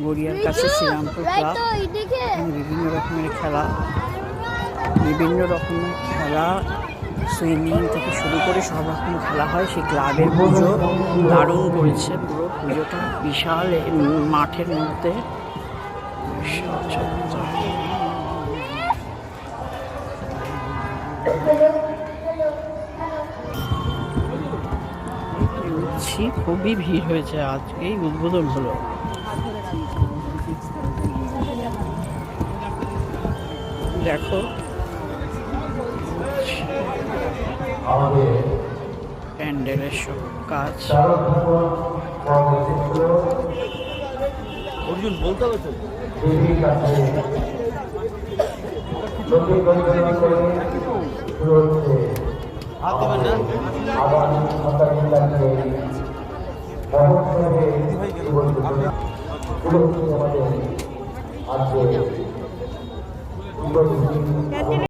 গড়িয়ার কাছে শ্রীরামপুর ক্লাব। বিভিন্ন রকমের খেলা সুইমিং থেকে শুরু করে সব রকম খেলা হয়। সেই ক্লাবের পুজো দারুণ করেছে, পুরো পুজোটা বিশাল মাঠের মধ্যে। খুবই ভিড় হয়েছে, আজকেই উদ্বোধন হলো। দেখো প্যান্ডেলের সব কাজ। অর্জুন বলতে হবে তো হাত দেবেন না।